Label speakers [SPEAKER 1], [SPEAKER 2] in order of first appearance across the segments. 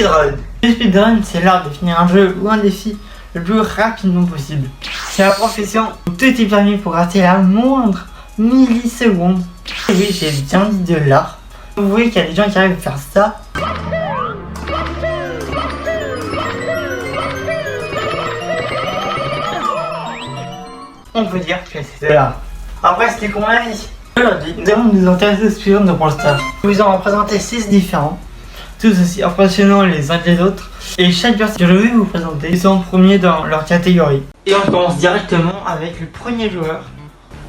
[SPEAKER 1] speedrun. Le speedrun, c'est l'art de finir un jeu ou un défi le plus rapidement possible. C'est la profession où tout est permis pour rater la moindre milliseconde. Et oui, j'ai bien dit de l'art. Vous voyez qu'il y a des gens qui arrivent à faire ça. On peut dire que c'est de l'art. Après, c'était pour mon avis. Aujourd'hui, nous allons nous intéresser aux speedruns de Brawl Stars. Nous vous en présenter 6 différents, tous aussi impressionnants les uns que les autres. Et chaque personne que je vais vous présenter, ils sont en premier dans leur catégorie. Et on commence directement avec le premier joueur,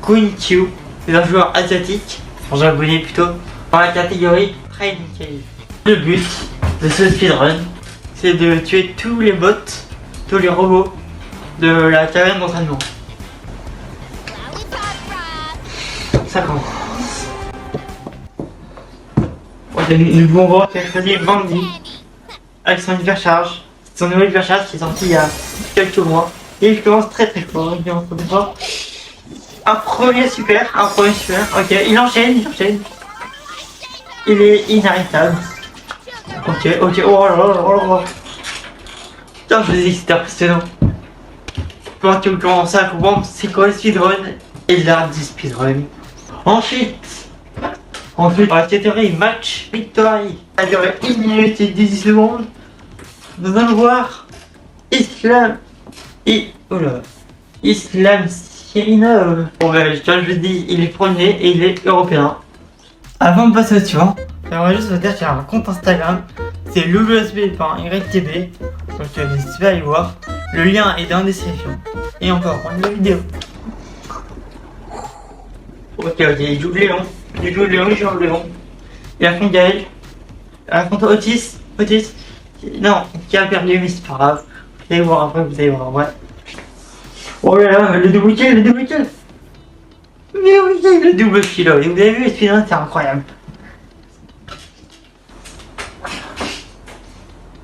[SPEAKER 1] Queen Q. C'est un joueur asiatique, enfin japonais plutôt, dans la catégorie Trading Cave. Le but de ce speedrun, c'est de tuer tous les bots, tous les robots de la caverne d'entraînement. Ça commence. Nous pouvons voir qu'il a choisi Bandy avec son hypercharge. Son nouveau hypercharge qui est sorti il y a quelques mois. Et il commence très fort. Il commence très fort. Un premier super. Ok, il enchaîne. Il est inarrêtable. Ok. Oh là là. Putain, je vous ai dit que c'était impressionnant. Quand tu commences à comprendre c'est quoi le speedrun et l'art du speedrun. Ensuite, dans la catégorie match victory, ça a duré 1 minute et 18 secondes. Nous allons voir Islam Sirinov. Bon, comme je dis, il est premier et il est européen. Avant de passer au suivant, j'aimerais juste vous dire qu'il y a un compte Instagram, c'est loulosb.ytb, donc n'hésitez pas à aller voir. Le lien est dans la description. Et encore, on la vidéo. Ok, il joue le Léon. Il affronte Gaël. Il affronte Otis. Non, qui a perdu, mais c'est pas grave. Vous allez voir après, ouais. Oh là là, le double kill. Mais oui, le double kill. Et vous avez vu, le speedrun, c'est incroyable.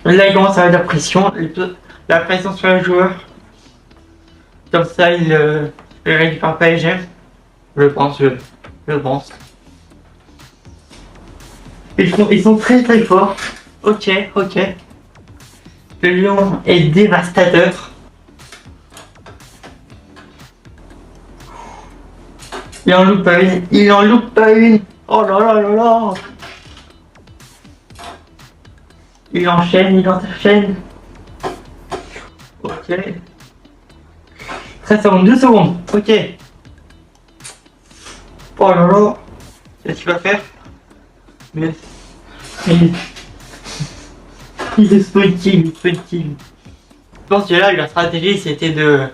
[SPEAKER 1] Là, il commence à avoir la pression sur le joueur. Comme ça, il récupère pas les gemmes. Je pense. Ils sont très forts. Ok. Le lion est dévastateur. Il en loupe pas une. Oh là là. Il enchaîne. Ok. 13 secondes, 2 secondes. Ok. Oh là là. Qu'est-ce qu'il va faire? Mais il est spawn kill. Je pense que là, la stratégie, c'était de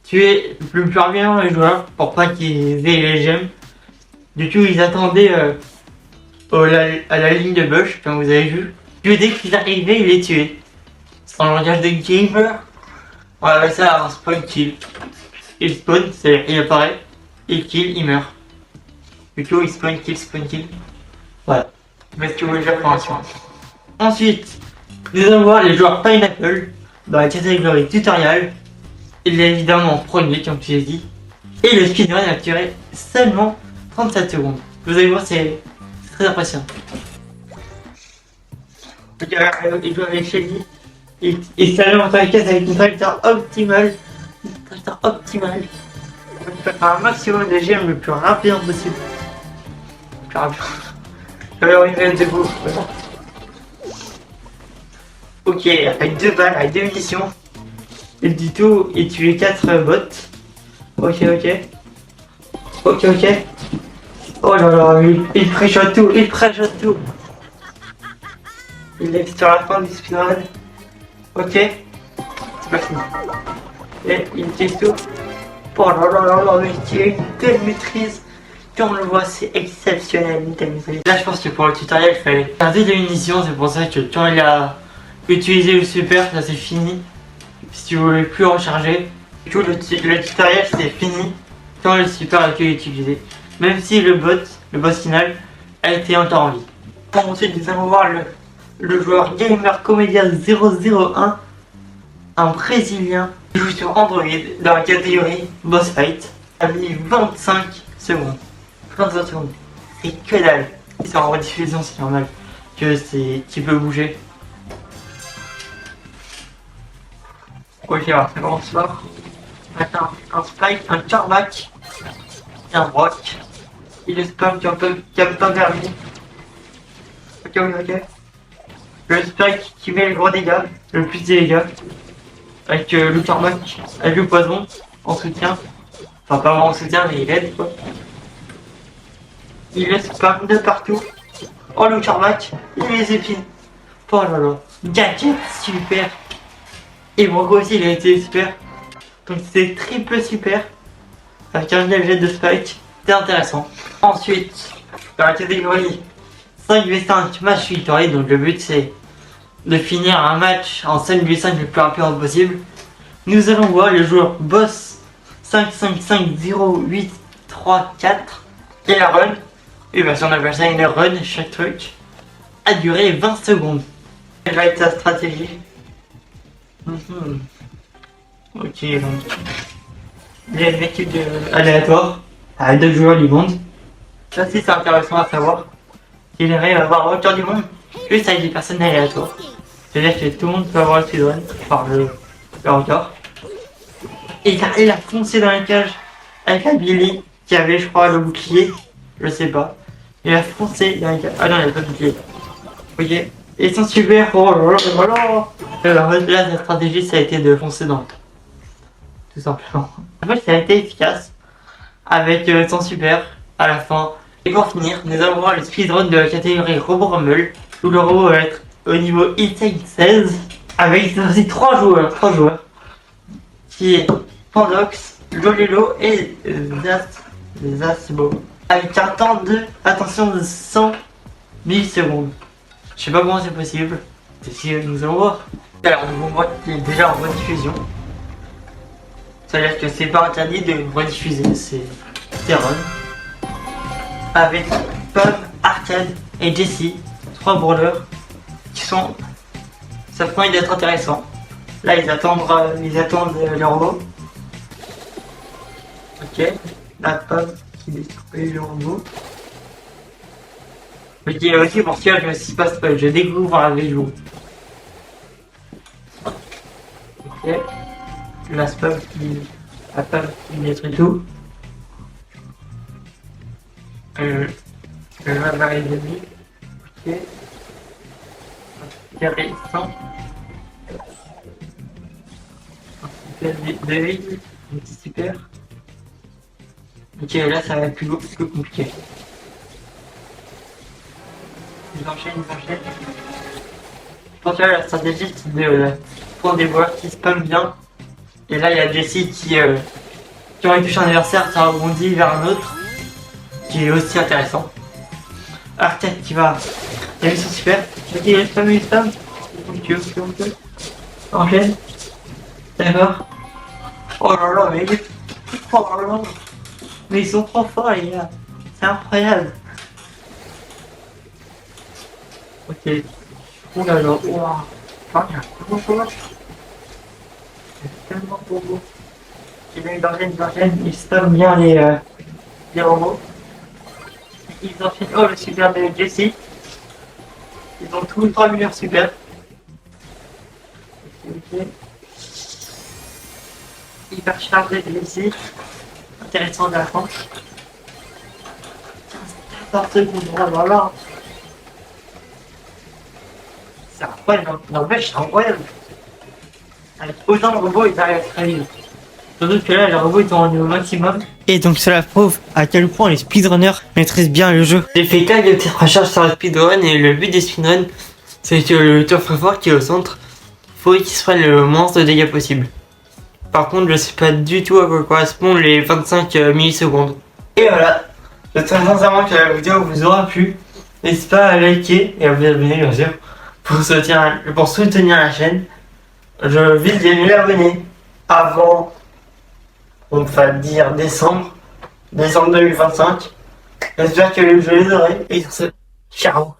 [SPEAKER 1] tuer le plus rapidement les joueurs pour pas qu'ils aient les gemmes. Du coup, ils attendaient à la ligne de bush, comme vous avez vu. Puis dès qu'ils arrivaient, ils les tuaient. C'est un langage de gamer. Voilà, ça, un spawn kill. Il spawn, il apparaît. Il kill, il meurt. Du coup, il spawn kill. Voilà. Mais ce que vous voulez faire pour l'instant. Ensuite, nous allons voir les joueurs Pineapple dans la catégorie tutoriel. Il est évidemment premier, comme je l'ai dit. Et le speedrun a duré seulement 37 secondes. Vous allez voir, c'est très impressionnant. Il joue avec Shelly. Il s'allume en caisse avec une trajectoire optimale. On peut faire un maximum de gemmes le plus rapidement possible. Alors il va être debout. Ok, avec 2 balles, avec 2 munitions. Et du tout, et tuer 4 bots. Ok. Oh là là, il pré-shot tout. Il est sur la fin du speedrun. Ok. C'est pas fini. Et il utilise tout. Oh là là, il a une telle maîtrise. Quand on le voit, c'est exceptionnel, une telle maîtrise. Là, je pense que pour le tutoriel, il fallait garder des munitions. C'est pour ça que quand il a utilisé le super, là c'est fini. Si vous voulez plus recharger, du coup, le tutoriel c'est fini quand le super a été utilisé. Même si le boss final, a été encore en vie. Ensuite, nous allons voir le joueur Gamer Comedia 001, un Brésilien qui joue sur Android dans la catégorie Boss Fight, a mis 25 secondes. 25 secondes. C'est que dalle. C'est en rediffusion, c'est normal que tu peux bouger. Ok, alors ça commence fort. Maintenant, un spike, un charback et un brock. Il est spam qui a pas permis. Ok, ok. Le spike qui met le gros dégâts, le plus de dégâts. Avec le charback, avec le poison en soutien. Enfin, pas vraiment en soutien, mais il aide quoi. Il laisse spam de partout. Oh, le charback, il les épines. Oh là là. Gadget, super. Et Brock aussi, il a été super. Donc c'est triple super. Avec un gadget de spike. C'est intéressant. Ensuite, dans la catégorie 5v5 match victory, donc le but c'est de finir un match en 5v5 le plus rapidement possible. Nous allons voir le joueur boss 555083 et la run. Et bien si on appelle ça une run, chaque truc a duré 20 secondes. Quelle va être sa stratégie? Ok, donc il y a une équipe aléatoire à 2 joueurs du monde. Ça aussi c'est intéressant à savoir. Il arrive à avoir autant du monde juste avec des personnes aléatoires. C'est-à-dire que tout le monde peut avoir le speedrun par le record. Et il a foncé dans la cage avec un Billy qui avait je crois le bouclier. Je sais pas. Il a foncé dans la cage. Ah non il a pas de bouclier. Ok. Et ils sont super. Oh là là là là. Alors là la stratégie ça a été de foncer dans le temps. Tout simplement. En fait ça a été efficace. Avec son super à la fin. Et pour finir, nous allons voir le speedrun de la catégorie Robot Rumble, où le robot va être au niveau inside 16, avec aussi 3 joueurs, qui est Pandox, Lolelo et Zasbo, avec un temps de, attention, de 100 millisecondes. Je sais pas comment c'est possible, c'est si nous allons voir. Alors on voit qu'il est déjà en rediffusion, c'est-à-dire que c'est pas interdit de rediffuser, c'est run. Avec Pub, Arcade et Jessie, 3 brawlers qui sont. Ça promet d'être intéressant. Là ils attendent le robot. Ok, la Pub qui détruit le robot. Ok, aussi pour ça je me suis pas spoil, je découvre avec vous. Ok, la Pub qui détruit tout. Le marin demi. Ok. Carré 100. Super de vie. Un petit super. Ok, là ça va être plus compliqué. Ils enchaînent. Je pense que là, la stratégie c'est de prendre des joueurs qui spamment bien. Et là il y a Jessie qui quand il touche un adversaire, ça rebondit vers un autre. Qui est aussi intéressant. Arcade qui va. Il a mis son super. Ok, il spam. Ok. Enchaîne. D'accord. Oh là là, mais oh là là. Mais ils sont trop forts les gars. C'est incroyable. Ok. Oh là là. Ouah. Ah, il y a tellement de robots. Il a une d'enchaîne. Il spam bien les robots. Ils enchaînent. Oh le super de Jessie. Ils ont tous les 3 millions super. Ok. Hyper chargé de Jessie. Intéressant de la fin. 14 secondes, voilà. C'est incroyable. N'empêche, c'est incroyable. Avec autant de robots, ils arrivent très vite. Surtout que là, les robots ils sont au niveau maximum. Et donc cela prouve à quel point les speedrunners maîtrisent bien le jeu. J'ai fait quelques petites recherches sur la speedrun et le but des speedruns, c'est que le tour très fort qui est au centre, il faut qu'il se fasse le moins de dégâts possible. Par contre, je sais pas du tout à quoi correspondent les 25 millisecondes. Et voilà, j'espère sincèrement que la vidéo vous aura plu. N'hésitez pas à liker et à vous abonner bien sûr pour soutenir la chaîne. Je vise les 1000 abonnés avant, on va dire décembre 2025. J'espère que je les aurai. Et sur ce, ciao.